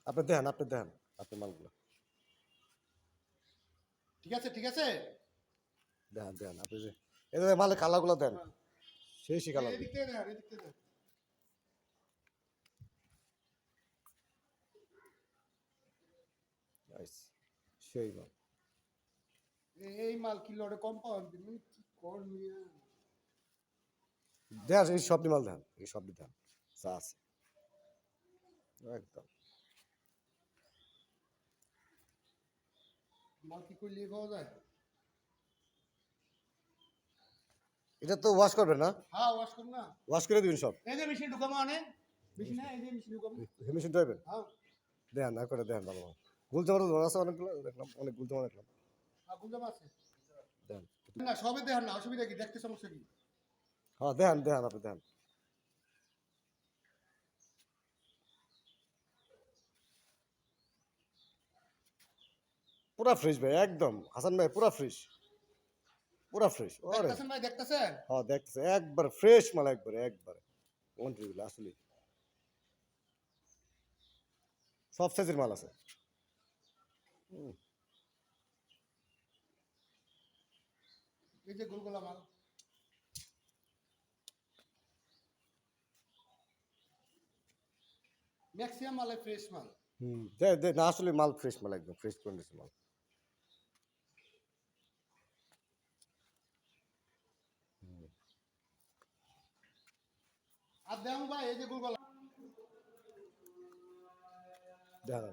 আপনি দেন আপনি মালগুলো ঠিক আছে ঠিক আছে। দেন আপনি যে এই মালের কালারগুলো দেন, সেই কালার এদিক থেকে দেন, এদিক থেকে দেন। সেই মাল এই মাল কি লড়ে কম পাওয়া তুমি কি কর মিয়া। দেন, এই সবটি মাল দেন, এই সবটি দেন যা আছে একদম। মাল কি করলে পাওয়া যায়? এটা তো ওয়াশ করবেন না? হ্যাঁ ওয়াশ করুন না। ওয়াশ করে দিবেন সব। এই যে মেশিন ঢুকামো আনে মেশিন এই যে মেশিন ঢুকামো। মেশিন ধরবেন? হ্যাঁ দেন না করে দেন ভালো ভালো। গুলজামার ধরা আছে অনেকগুলো, দেখলাম অনেক গুলজামা দেখলাম। হ্যাঁ গুঞ্জাম আছে। দেন না সবে দেখেন না, অসুবিধা কি? দেখতে সমস্যা কি? হ্যাঁ দেন আপনি দেন। পুরা ফ্রেশ ভাই একদম, হাসান ভাই পুরা ফ্রেশ, পুরা ফ্রেশ। ওরে দেখতেছেন ভাই দেখতেছেন? হ্যাঁ দেখতেছে একবার ফ্রেশ মাল, একবারে ওয়ান্টিগুলো আসলে সব সাইজের মাল আছে। এই যে গোলগোলা মাল। ম্যাক্সিমাম মালে ফ্রেশ মাল। দে না আসলে মাল ফ্রেশ মাল, একদম ফ্রেশ কন্ডিশন মাল। আর দেন ভাই এই যে গোলগোলা। দেন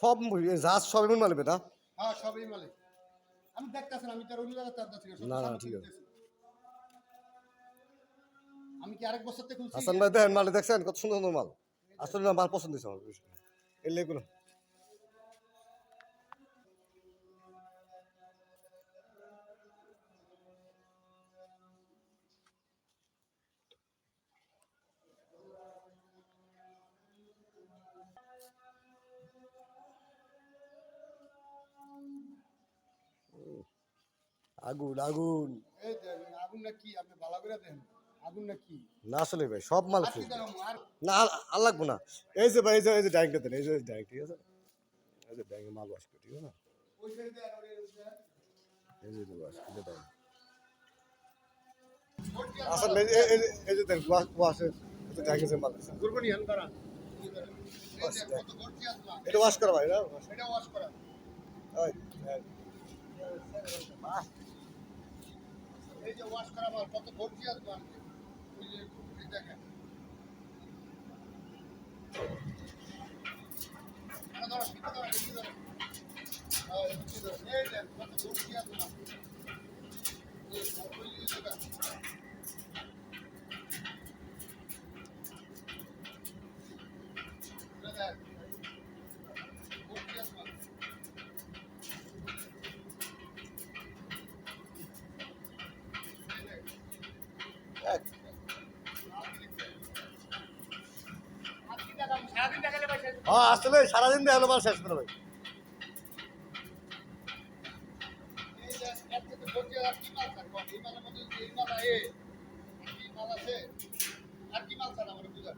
সব জাহাজ সব এমন মাল বেটা। হ্যাঁ সবই মালে। আমি দেখতেছেন, আমি তো আর অন্য জায়গায় চার্জ আছি না ঠিক আছে। আমি কি আরেক বছর থেকে খুলছি? হাসান ভাই দেন মাল দেখছেন কত সুন্দর সুন্দর মাল, আসলে না মাল পছন্দ হয়েছে আমার বেশি। এর লেগুলো আগুন আগুন। এই দেন আগুন না কি? আপনি ভালো করে দেন আগুন না কি? না আসলে ভাই সব মাল আর কি ফ্রেশ ভাই। দেখাবো? আর না আর লাগবো না। এই যে ভাই এই যে ডাইরেক্ট দেন, এই যে ডাইরেক্ট ঠিক আছে, এই যে ডাইরেক্ট মাল ওয়াশ করে ঠিক আছে না, ওই সাইডে দেন ওই সাইডে। এই যে ওয়াশ করে দেন। আসলে এই যে দেন ওয়াশের ডাইরেক্ট মাল আছে। গুরবানি আন করা। এই যে কত গর্জিয়াস মাল। এটা ওয়াশ করা ভাই না? এটা ওয়াশ করা। ওই এই যে ওয়াশ করা মাল কত গর্জিয়াস মাল। ওই যে এই দেখেন। এটা ধরো এটা ধরো এই ধরো। এই দেন কত গর্জিয়াস মাল। এই ওই যে দেখেন। এটা দেন গর্জিয়াস মাল। সারাদিন দেখালে ভাই শেষ। হ্যাঁ আসলে সারাদিন দেখালো মাল শেষ করে ভাই। এই যে এত গর্জিয়াস আর কি মাল স্যার? এই মালের মধ্যে এই মাল আয়ে কি মাল আছে? আর কি মাল স্যার আমার বুঝান?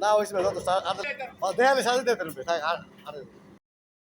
না ওই সময় যত দেখালে সারাদিন দেখাতে পারবে।